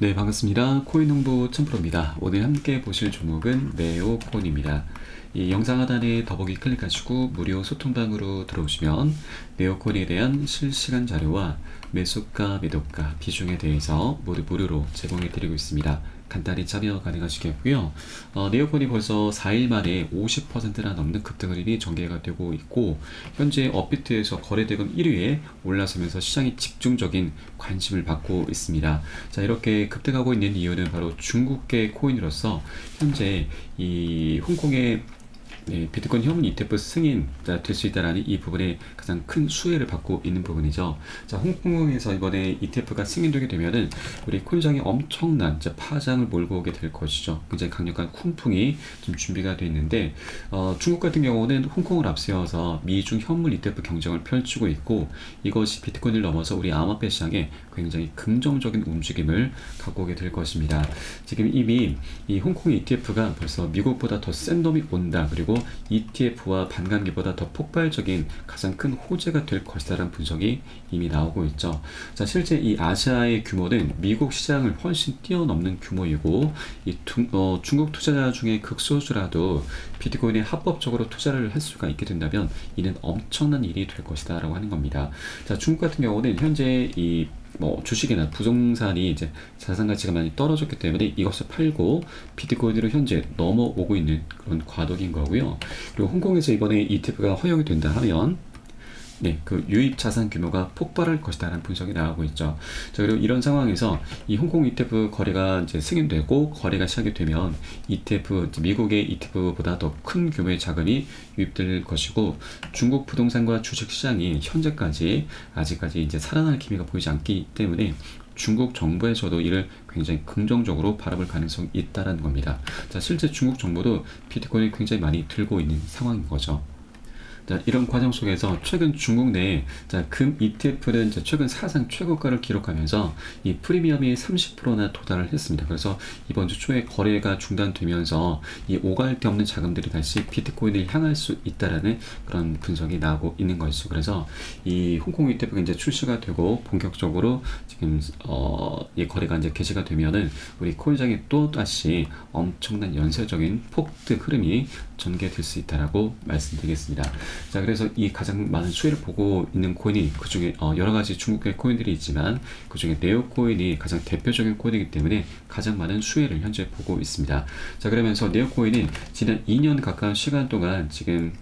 네, 반갑습니다. 코인홍보 천프로입니다. 오늘 함께 보실 종목은 네오코인입니다. 이 영상 하단에 더보기 클릭하시고 무료 소통방으로 들어오시면 네오코인에 대한 실시간 자료와 매수가, 매도가, 비중에 대해서 모두 무료로 제공해 드리고 있습니다. 간단히 참여 가능하시겠고요. 네오코인이 벌써 4일 만에 50%나 넘는 급등 흐름이 전개가 되고 있고, 현재 업비트에서 거래대금 1위에 올라서면서 시장이 집중적인 관심을 받고 있습니다. 자, 이렇게 급등하고 있는 이유는 바로 중국계 코인으로서 현재 이 홍콩의 비트코인 현물 ETF 승인 될 수 있다라는 이 부분에 가장 큰 수혜를 받고 있는 부분이죠. 자, 홍콩에서 이번에 ETF가 승인되게 되면은 우리 코인장에 엄청난 파장을 몰고 오게 될 것이죠. 굉장히 강력한 훈풍이 좀 준비가 되어 있는데, 중국 같은 경우는 홍콩을 앞세워서 미중 현물 ETF 경쟁을 펼치고 있고, 이것이 비트코인을 넘어서 우리 암호화폐 시장에 굉장히 긍정적인 움직임을 갖고 오게 될 것입니다. 지금 이미 이 홍콩 ETF가 벌써 미국보다 더 센 놈이 온다, 그리고 ETF와 반감기보다 더 폭발적인 가장 큰 호재가 될 것이다라는 분석이 이미 나오고 있죠. 자, 실제 이 아시아의 규모는 미국 시장을 훨씬 뛰어넘는 규모이고, 이 중국 투자자 중에 극소수라도 비트코인에 합법적으로 투자를 할 수가 있게 된다면 이는 엄청난 일이 될 것이다 라고 하는 겁니다. 자, 중국 같은 경우는 현재 이 주식이나 부동산이 이제 자산 가치가 많이 떨어졌기 때문에 이것을 팔고 비트코인으로 현재 넘어오고 있는 그런 과도기인 거고요. 그리고 홍콩에서 이번에 ETF가 허용이 된다 하면 그 유입 자산 규모가 폭발할 것이다라는 분석이 나오고 있죠. 자, 그리고 이런 상황에서 이 홍콩 ETF 거래가 이제 승인되고 거래가 시작이 되면 ETF, 미국의 ETF보다 더 큰 규모의 자금이 유입될 것이고, 중국 부동산과 주식 시장이 현재까지 아직까지 이제 살아날 기미가 보이지 않기 때문에 중국 정부에서도 이를 굉장히 긍정적으로 바라볼 가능성이 있다는 겁니다. 자, 실제 중국 정부도 비트코인을 굉장히 많이 들고 있는 상황인 거죠. 자, 이런 과정 속에서 최근 중국 내에 금 ETF는 최근 사상 최고가를 기록하면서 이 프리미엄이 30%나 도달을 했습니다. 그래서 이번 주 초에 거래가 중단되면서 이 오갈 데 없는 자금들이 다시 비트코인을 향할 수 있다라는 그런 분석이 나오고 있는 것이죠. 그래서 이 홍콩 ETF가 이제 출시가 되고 본격적으로 지금 이 거래가 이제 개시가 되면은 우리 코인장에 또 다시 엄청난 연쇄적인 폭등 흐름이 전개될 수 있다라고 말씀드리겠습니다. 자, 그래서 이 가장 많은 수혜를 보고 있는 코인이, 그 중에 여러 가지 중국계 코인들이 있지만 그 중에 네오코인이 가장 대표적인 코인이기 때문에 가장 많은 수혜를 현재 보고 있습니다. 자, 그러면서 네오코인은 지난 2년 가까운 시간 동안 지금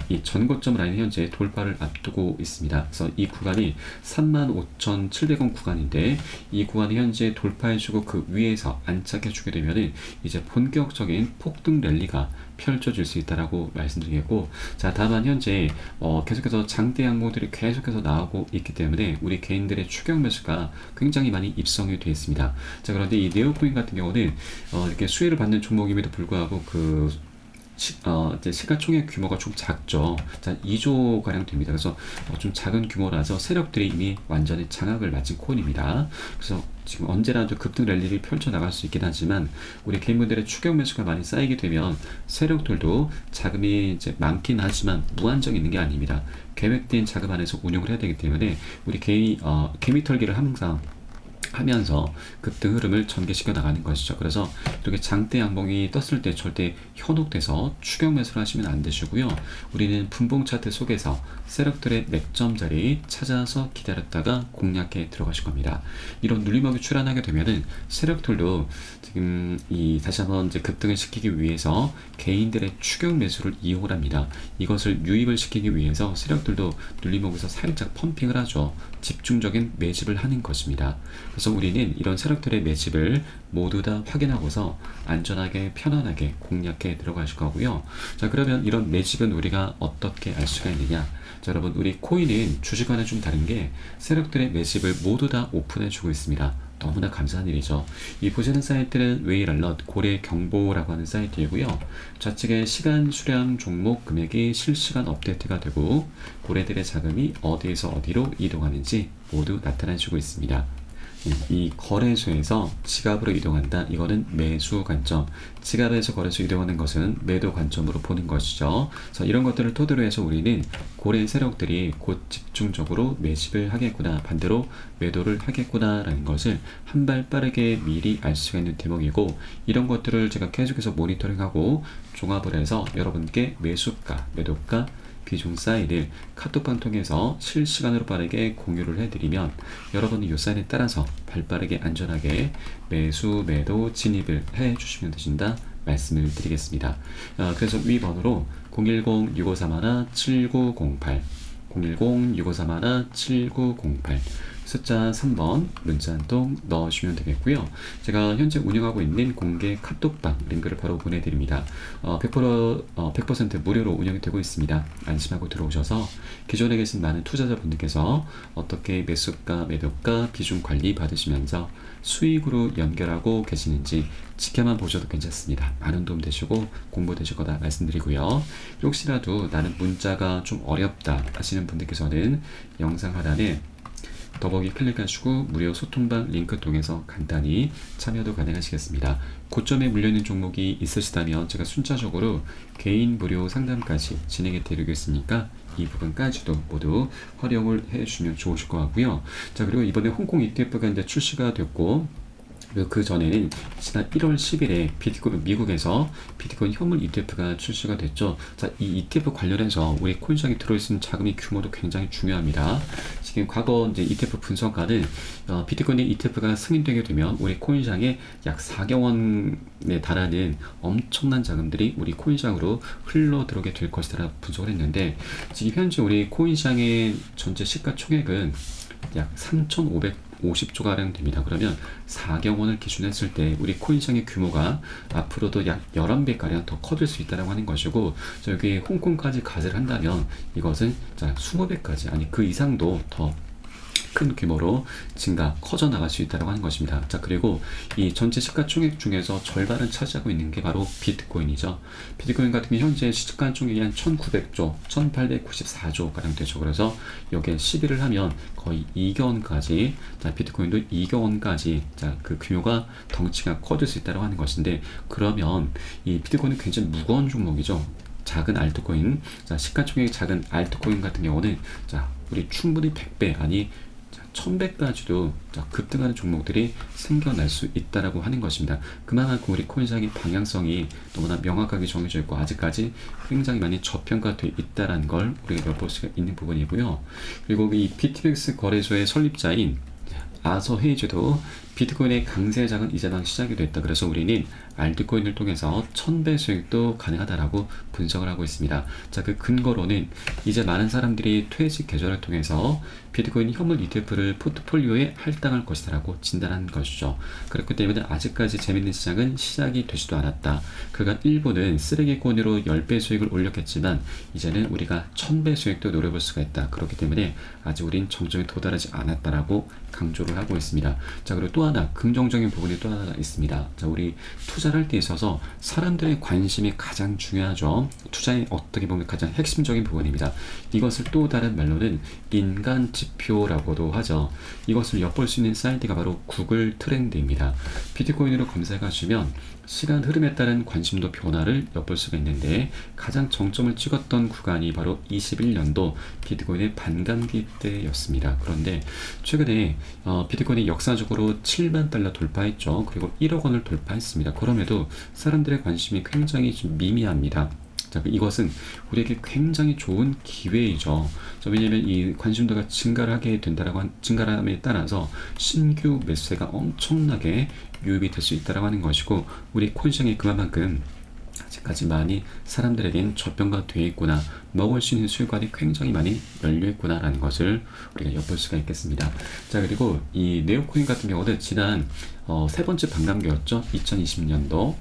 이 전고점 라인 현재 돌파를 앞두고 있습니다. 그래서 이 구간이 35,700원 구간인데, 이 구간이 현재 돌파해주고 그 위에서 안착해주게 되면은 이제 본격적인 폭등 랠리가 펼쳐질 수 있다라고 말씀드리겠고, 자, 다만 현재 계속해서 장대 양모들이 계속해서 나오고 있기 때문에 우리 개인들의 추격 매수가 굉장히 많이 입성이 되어 있습니다. 자, 그런데 이 네오코인 같은 경우는 이렇게 수혜를 받는 종목임에도 불구하고 이제 시가총액 규모가 좀 작죠. 자, 2조 가량 됩니다. 그래서 좀 작은 규모라서 세력들이 이미 완전히 장악을 마친 코인입니다. 그래서 지금 언제라도 급등 랠리를 펼쳐 나갈 수 있긴 하지만 우리 개인분들의 추격 매수가 많이 쌓이게 되면 세력들도 자금이 이제 많긴 하지만 무한정 있는 게 아닙니다. 계획된 자금 안에서 운용을 해야 되기 때문에 우리 개인이 개미털기를 항상 하면서 급등 흐름을 전개시켜 나가는 것이죠. 그래서 이렇게 장대 양봉이 떴을 때 절대 현혹돼서 추격 매수를 하시면 안 되시고요. 우리는 분봉 차트 속에서 세력들의 맥점 자리 찾아서 기다렸다가 공략해 들어가실 겁니다. 이런 눌림목이 출현하게 되면은 세력들도 지금 다시 한번 이제 급등을 시키기 위해서 개인들의 추격 매수를 이용합니다. 이것을 유입을 시키기 위해서 세력들도 눌림목에서 살짝 펌핑을 하죠. 집중적인 매집을 하는 것입니다. 그래서 우리는 이런 세력들의 매집을 모두 다 확인하고서 안전하게 편안하게 공략해 들어가실 거고요. 자, 그러면 이런 매집은 우리가 어떻게 알 수가 있느냐? 자, 여러분, 우리 코인은 주식과는 좀 다른 게 세력들의 매집을 모두 다 오픈해 주고 있습니다. 너무나 감사한 일이죠. 이 보시는 사이트는 웨이랄럿 고래경보라고 하는 사이트이고요. 좌측에 시간, 수량, 종목, 금액이 실시간 업데이트가 되고 고래들의 자금이 어디에서 어디로 이동하는지 모두 나타내주고 있습니다. 이 거래소에서 지갑으로 이동한다. 이거는 매수 관점. 지갑에서 거래소 이동하는 것은 매도 관점으로 보는 것이죠. 그래서 이런 것들을 토대로 해서 우리는 고래 세력들이 곧 집중적으로 매집을 하겠구나, 반대로 매도를 하겠구나 라는 것을 한 발 빠르게 미리 알 수가 있는 대목이고, 이런 것들을 제가 계속해서 모니터링하고 종합을 해서 여러분께 매수가, 매도가, 비중 사인을 카톡방 통해서 실시간으로 빠르게 공유를 해드리면 여러분이 이 사인에 따라서 발빠르게 안전하게 매수, 매도, 진입을 해주시면 되신다 말씀을 드리겠습니다. 그래서 위 번호로 010-6531-7908 010-6531-7908 숫자 3번 문자 한 통 넣으시면 되겠고요. 제가 현재 운영하고 있는 공개 카톡방 링크를 바로 보내드립니다. 100% 무료로 운영이 되고 있습니다. 안심하고 들어오셔서 기존에 계신 많은 투자자분들께서 어떻게 매수가, 매도가, 비중 관리 받으시면서 수익으로 연결하고 계시는지 지켜만 보셔도 괜찮습니다. 많은 도움 되시고 공부 되실 거다 말씀드리고요. 혹시라도 나는 문자가 좀 어렵다 하시는 분들께서는 영상 하단에 더보기 클릭하시고 무료 소통방 링크 통해서 간단히 참여도 가능하시겠습니다. 고점에 물려있는 종목이 있으시다면 제가 순차적으로 개인 무료 상담까지 진행해 드리고 있으니까 이 부분까지도 모두 활용을 해주시면 좋으실 것 같고요. 자, 그리고 이번에 홍콩 ETF가 이제 출시가 됐고, 그 전에는 지난 1월 10일에 비트코인, 미국에서 비트코인 현물 ETF가 출시가 됐죠. 자, 이 ETF 관련해서 우리 코인시장에 들어있는 자금의 규모도 굉장히 중요합니다. 지금 과거 이제 ETF 분석가는 비트코인 ETF가 승인되게 되면 우리 코인시장에 약 4억 원에 달하는 엄청난 자금들이 우리 코인시장으로 흘러 들어오게 될 것이라고 분석을 했는데, 지금 현재 우리 코인시장의 전체 시가총액은 약 3,550조가량 됩니다. 그러면 4억 원을 기준으로 했을 때 우리 코인시장의 규모가 앞으로도 약 11배가량 더 커질 수 있다고 하는 것이고, 여기 홍콩까지 가세를 한다면 이것은 20배까지, 아니 그 이상도 더 큰 규모로 증가, 커져 나갈 수 있다고 하는 것입니다. 자, 그리고 이 전체 시가총액 중에서 절반을 차지하고 있는 게 바로 비트코인이죠. 비트코인 같은 경우 현재 시가총액이 한 1900조, 1894조 가량 되죠. 그래서 여기에 11을 하면 거의 2억 원까지, 자, 비트코인도 2억 원까지, 자, 그 규모가 덩치가 커질 수 있다고 하는 것인데, 그러면 이 비트코인은 굉장히 무거운 종목이죠. 작은 알트코인, 자, 시가총액이 작은 알트코인 같은 경우는, 자, 우리 충분히 100배, 아니 1000배까지도 급등하는 종목들이 생겨날 수 있다라고 하는 것입니다. 그만큼 우리 코인시장의 방향성이 너무나 명확하게 정해져 있고 아직까지 굉장히 많이 저평가되어 있다는 걸 우리가 엿볼 수가 있는 부분이고요. 그리고 이 BTX 거래소의 설립자인 아서 헤이즈도 비트코인의 강세장은 이제 막 시작이 됐다. 그래서 우리는 알트코인을 통해서 1000배 수익도 가능하다라고 분석을 하고 있습니다. 자, 그 근거로는 이제 많은 사람들이 퇴직 계절을 통해서 비트코인 현물 ETF를 포트폴리오에 할당할 것이다라고 진단한 것이죠. 그렇기 때문에 아직까지 재밌는 시장은 시작이 되지도 않았다. 그간 일부는 쓰레기코인으로 10배 수익을 올렸겠지만 이제는 우리가 1000배 수익도 노려볼 수가 있다. 그렇기 때문에 아직 우린 정점에 도달하지 않았다라고 강조를 하고 있습니다. 자, 그리고 또 하나 긍정적인 부분이 또 하나 있습니다. 자, 우리 투자를 할 때 있어서 사람들의 관심이 가장 중요하죠. 투자의 어떻게 보면 가장 핵심적인 부분입니다. 이것을 또 다른 말로는 인간 지표라고도 하죠. 이것을 엿볼 수 있는 사이트가 바로 구글 트렌드입니다. 비트코인으로 검색해 가시면 시간 흐름에 따른 관심도 변화를 엿볼 수가 있는데, 가장 정점을 찍었던 구간이 바로 21년도 비트코인의 반감기 때였습니다. 그런데 최근에 비트코인이 역사적으로 7만 달러 돌파했죠. 그리고 1억 원을 돌파했습니다. 그럼에도 사람들의 관심이 굉장히 좀 미미합니다. 자, 이것은 우리에게 굉장히 좋은 기회이죠. 왜냐하면 이 관심도가 증가함에 따라서 신규 매수세가 엄청나게 유입이 될 수 있다고 하는 것이고, 우리 코인시장이 그만큼 아직까지 많이 사람들에겐 저평가 되어 있구나, 먹을 수 있는 수익관이 굉장히 많이 열려 있구나 라는 것을 우리가 엿볼 수가 있겠습니다. 자, 그리고 이 네오코인 같은 경우는 지난 세 번째 반감기였죠. 2020년도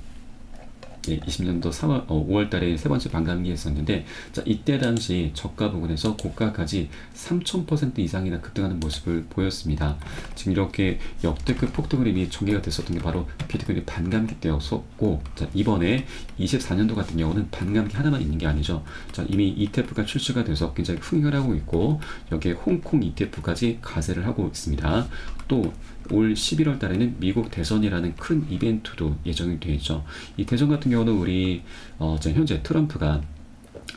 20년도 5월 달에 세 번째 반감기였었는데, 자, 이때 당시 저가 부근에서 고가까지 3000% 이상이나 급등하는 모습을 보였습니다. 지금 이렇게 역대급 폭등을 이미 전개가 됐었던 게 바로 비트코인의 반감기 때였었고, 자, 이번에 24년도 같은 경우는 반감기 하나만 있는 게 아니죠. 자, 이미 ETF가 출시가 돼서 굉장히 흥행을 하고 있고, 여기에 홍콩 ETF까지 가세를 하고 있습니다. 또 올 11월 달에는 미국 대선이라는 큰 이벤트도 예정이 되어 있죠. 이 대선 같은 경우는 우리 현재 트럼프가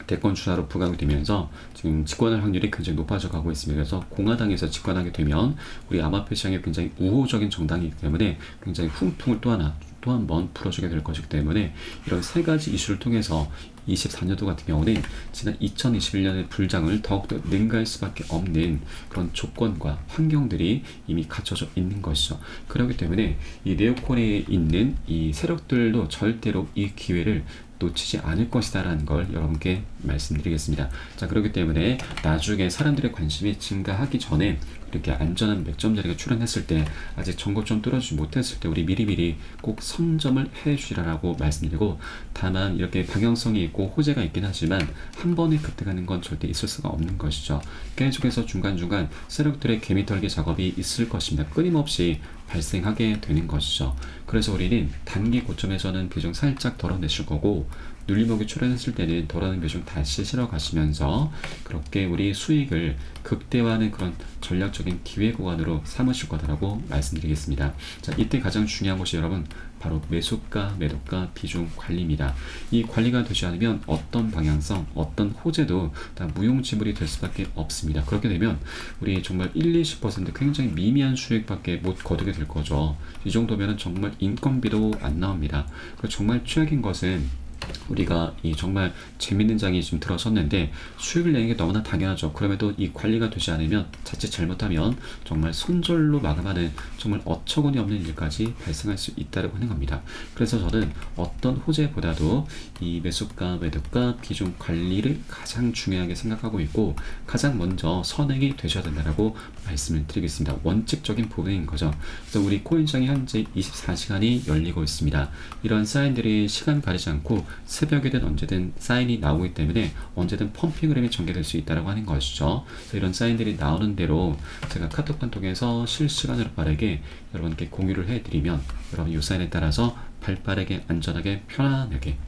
대권 주자로 부각이 되면서 지금 집권할 확률이 굉장히 높아져 가고 있습니다. 그래서 공화당에서 집권하게 되면 우리 암호화폐 시장에 굉장히 우호적인 정당이기 때문에 굉장히 훈풍을 또 한 번 불어주게 될 것이기 때문에 이런 세 가지 이슈를 통해서 24년도 같은 경우는 지난 2021년의 불장을 더욱더 능가할 수밖에 없는 그런 조건과 환경들이 이미 갖춰져 있는 것이죠. 그렇기 때문에 이 네오콘에 있는 이 세력들도 절대로 이 기회를 놓치지 않을 것이다라는 걸 여러분께 말씀드리겠습니다. 자, 그렇기 때문에 나중에 사람들의 관심이 증가하기 전에 이렇게 안전한 맥점 자리가 출현했을 때, 아직 전고점 뚫어주지 못했을 때 우리 미리미리 꼭 선점을 해주시라고 말씀드리고, 다만 이렇게 방향성이 있고 호재가 있긴 하지만 한 번에 급등하는 건 절대 있을 수가 없는 것이죠. 계속해서 중간중간 세력들의 개미털기 작업이 있을 것입니다. 끊임없이 발생하게 되는 것이죠. 그래서 우리는 단기 고점에서는 비중 살짝 덜어내실 거고, 눌림목이 출현했을 때는 덜어낸 비중 다시 실어 가시면서 그렇게 우리 수익을 극대화하는 그런 전략적인 기회 구간으로 삼으실 거다라고 말씀드리겠습니다. 자, 이때 가장 중요한 것이 여러분 바로 매수가, 매도가, 비중 관리입니다. 이 관리가 되지 않으면 어떤 방향성, 어떤 호재도 다 무용지물이 될 수밖에 없습니다. 그렇게 되면 우리 정말 1-20% 굉장히 미미한 수익밖에 못 거두게 될 거죠. 이 정도면 정말 인건비도 안 나옵니다. 그리고 정말 최악인 것은 우리가 이 정말 재밌는 장이 좀 들어섰는데 수익을 내는 게 너무나 당연하죠. 그럼에도 이 관리가 되지 않으면 자칫 잘못하면 정말 손절로 마감하는 정말 어처구니 없는 일까지 발생할 수 있다고 하는 겁니다. 그래서 저는 어떤 호재보다도 이 매수가, 매도가, 비중 관리를 가장 중요하게 생각하고 있고, 가장 먼저 선행이 되셔야 된다고 말씀을 드리겠습니다. 원칙적인 부분인 거죠. 그래서 우리 코인장이 현재 24시간이 열리고 있습니다. 이런 사인들이 시간 가리지 않고 새벽이든 언제든 사인이 나오기 때문에 언제든 펌핑 흐름이 전개될 수 있다고 하는 것이죠. 그래서 이런 사인들이 나오는 대로 제가 카톡방 통해서 실시간으로 빠르게 여러분께 공유를 해드리면 여러분 이 사인에 따라서 발빠르게, 안전하게,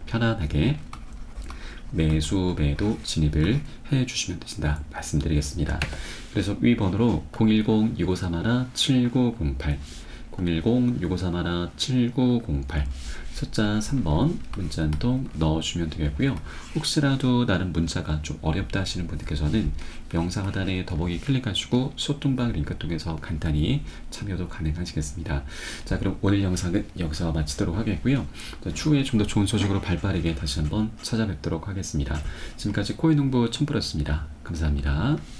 편안하게 매수, 매도, 진입을 해주시면 되신다 말씀드리겠습니다. 그래서 위 번호로 010-6531-7908 010-6531-7908 숫자 3번 문자 한 통 넣어주시면 되겠고요. 혹시라도 나는 문자가 좀 어렵다 하시는 분들께서는 영상 하단에 더보기 클릭하시고 소통방 링크 통해서 간단히 참여도 가능하시겠습니다. 자, 그럼 오늘 영상은 여기서 마치도록 하겠고요. 자, 추후에 좀 더 좋은 소식으로 발빠르게 다시 한번 찾아뵙도록 하겠습니다. 지금까지 코인홍보 첨프였습니다. 감사합니다.